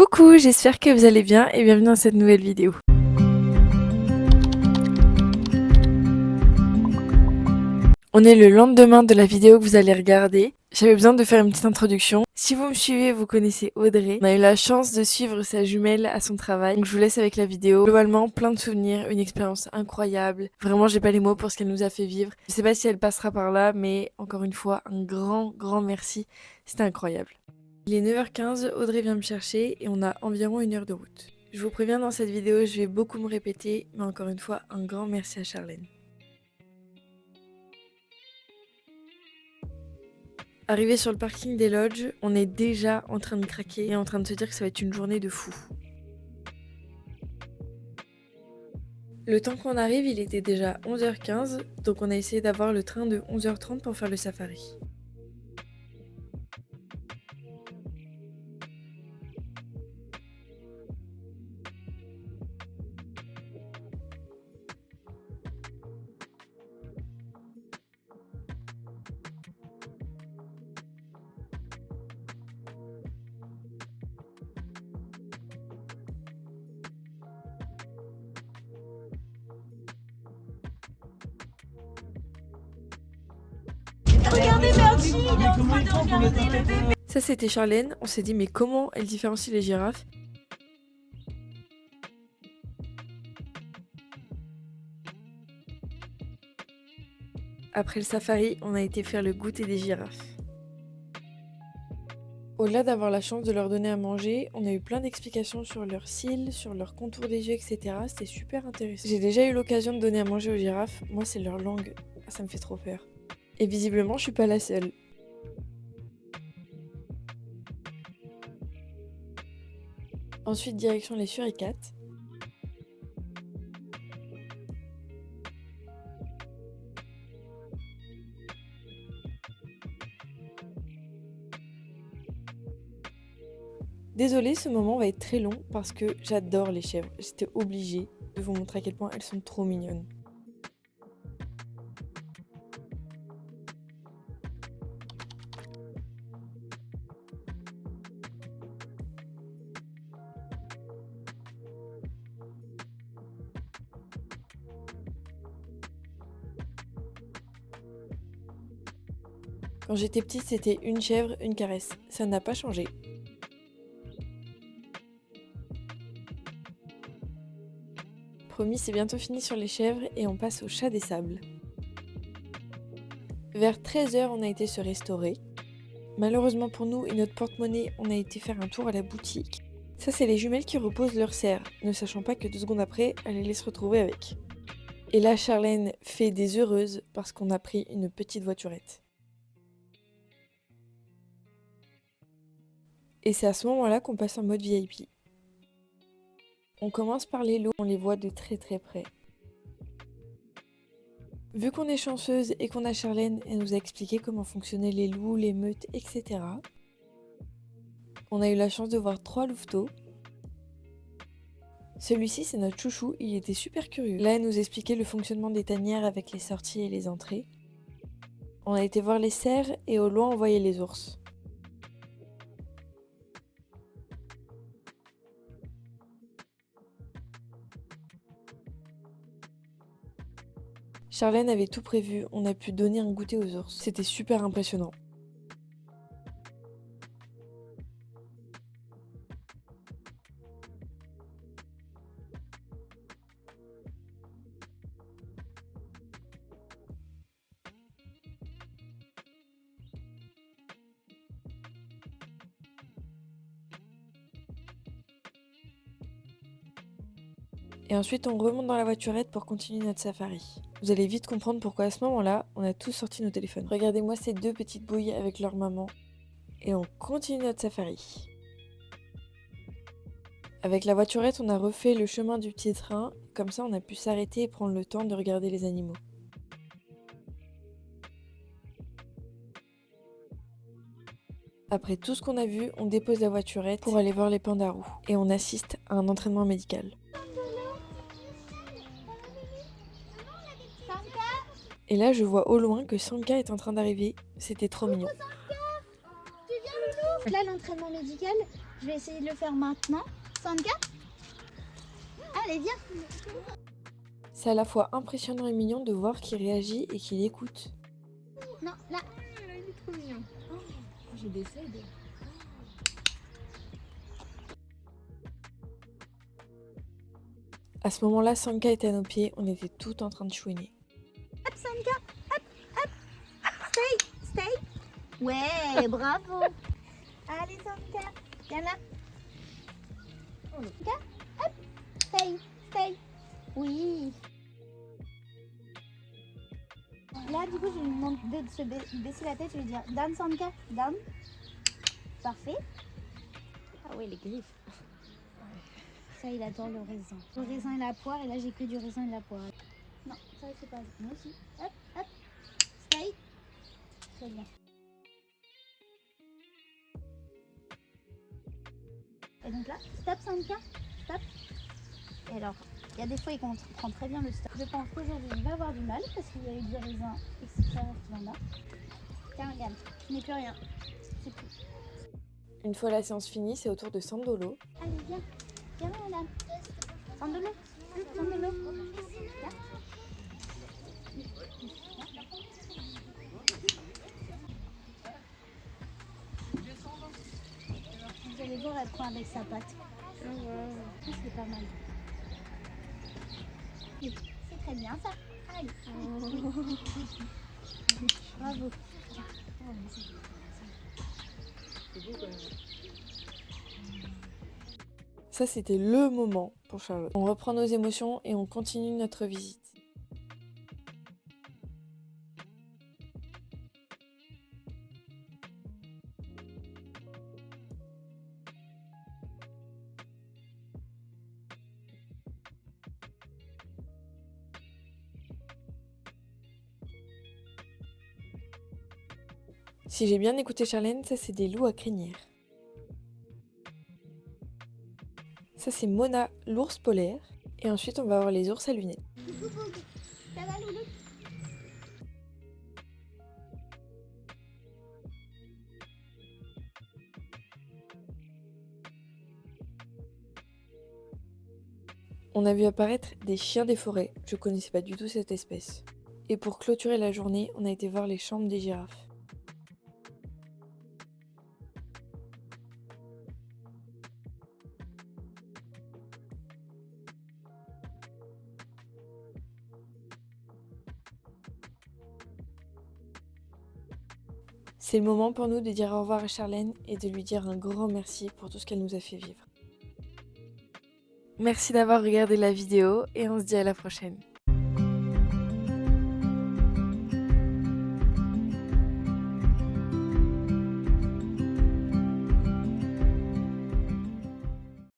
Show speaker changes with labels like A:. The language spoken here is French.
A: Coucou, j'espère que vous allez bien et bienvenue dans cette nouvelle vidéo. On est le lendemain de la vidéo que vous allez regarder. J'avais besoin de faire une petite introduction. Si vous me suivez, vous connaissez Audrey. On a eu la chance de suivre sa jumelle à son travail. Donc je vous laisse avec la vidéo. Globalement, plein de souvenirs, une expérience incroyable. Vraiment, j'ai pas les mots pour ce qu'elle nous a fait vivre. Je sais pas si elle passera par là, mais encore une fois, un grand merci. C'était incroyable. Il est 9h15, Audrey vient me chercher et on a environ 1 heure de route. Je vous préviens, dans cette vidéo, je vais beaucoup me répéter, mais encore une fois, un grand merci à Charlène. Arrivé sur le parking des lodges, on est déjà en train de craquer et en train de se dire que ça va être une journée de fou. Le temps qu'on arrive, il était déjà 11h15, donc on a essayé d'avoir le train de 11h30 pour faire le safari.
B: Regardez Bertie, il est en train de regarder le bébé.
A: Ça c'était Charlène, on s'est dit mais comment elle différencie les girafes? Après le safari, on a été faire le goûter des girafes. Au-delà d'avoir la chance de leur donner à manger, on a eu plein d'explications sur leurs cils, sur leur contour des yeux, etc. C'était super intéressant. J'ai déjà eu l'occasion de donner à manger aux girafes, moi c'est leur langue, ça me fait trop peur. Et visiblement je suis pas la seule. Ensuite direction les suricates. Désolée, ce moment va être très long parce que j'adore les chèvres. J'étais obligée de vous montrer à quel point elles sont trop mignonnes. Quand j'étais petite, c'était une chèvre, une caresse. Ça n'a pas changé. Promis, c'est bientôt fini sur les chèvres et on passe au chat des sables. Vers 13h, on a été se restaurer. Malheureusement pour nous et notre porte-monnaie, on a été faire un tour à la boutique. Ça, c'est les jumelles qui reposent leur cerf, ne sachant pas que 2 secondes après, elles allaient se retrouver avec. Et là, Charlène fait des heureuses parce qu'on a pris une petite voiturette. Et c'est à ce moment-là qu'on passe en mode VIP. On commence par les loups, on les voit de très près. Vu qu'on est chanceuse et qu'on a Charlène, elle nous a expliqué comment fonctionnaient les loups, les meutes, etc. On a eu la chance de voir 3 louveteaux. Celui-ci, c'est notre chouchou, il était super curieux. Là, elle nous expliquait le fonctionnement des tanières avec les sorties et les entrées. On a été voir les cerfs et au loin, on voyait les ours. Charlène avait tout prévu, on a pu donner un goûter aux ours. C'était super impressionnant. Et ensuite, on remonte dans la voiturette pour continuer notre safari. Vous allez vite comprendre pourquoi à ce moment-là, on a tous sorti nos téléphones. Regardez-moi ces 2 petites bouilles avec leur maman. Et on continue notre safari. Avec la voiturette, on a refait le chemin du petit train. Comme ça, on a pu s'arrêter et prendre le temps de regarder les animaux. Après tout ce qu'on a vu, on dépose la voiturette pour aller voir les pandarous. Et on assiste à un entraînement médical. Et là, je vois au loin que Sanka est en train d'arriver. C'était trop mignon.
C: Là, l'entraînement médical, Je vais essayer de le faire maintenant. Sanka, allez, viens.
A: C'est à la fois impressionnant et mignon de voir qu'il réagit et qu'il écoute.
C: Non, là.
D: Il est trop mignon. Oh, je décède.
A: À ce moment-là, Sanka était à nos pieds, on était tout en train de chouiner.
C: Hop, Sanka, hop, hop. Stay. Ouais, bravo. Allez, Sanka, viens là. Sanka, hop, stay. Oui. Là, du coup, je lui demande de se baisser la tête. Je vais dire down, Sanka, down. Parfait. Ah oui, les griffes. Ça, il adore le raisin. Le raisin et la poire, et là, j'ai que du raisin et de la poire. Non, ça, c'est pas. Moi aussi. Hop. Stay. Très bien. Et donc là, stop, Sanka. Stop. Et alors, il y a des fois, il comprend très bien le stop. Je pense qu'aujourd'hui, il va avoir du mal parce qu'il y a eu du raisin extérieur qui en a. Tiens, regarde, je n'ai plus rien. C'est tout.
A: Une fois la séance finie, c'est au tour de Sandolo.
C: Allez, viens. Viens là, madame. Sandolo. Viens. Vous allez voir, elle prend avec sa patte. C'est pas mal. Oui, c'est très bien ça. Allez. Bravo.
A: Ça, c'était le moment pour Charlotte. On reprend nos émotions et on continue notre visite. Si j'ai bien écouté Charlène, ça c'est des loups à crinière. Ça c'est Mona, l'ours polaire. Et ensuite on va avoir les ours à lunettes.
C: Ça va, Loulou?
A: On a vu apparaître des chiens des forêts. Je connaissais pas du tout cette espèce. Et pour clôturer la journée, on a été voir les chambres des girafes. C'est le moment pour nous de dire au revoir à Charlène et de lui dire un grand merci pour tout ce qu'elle nous a fait vivre. Merci d'avoir regardé la vidéo et on se dit à la prochaine.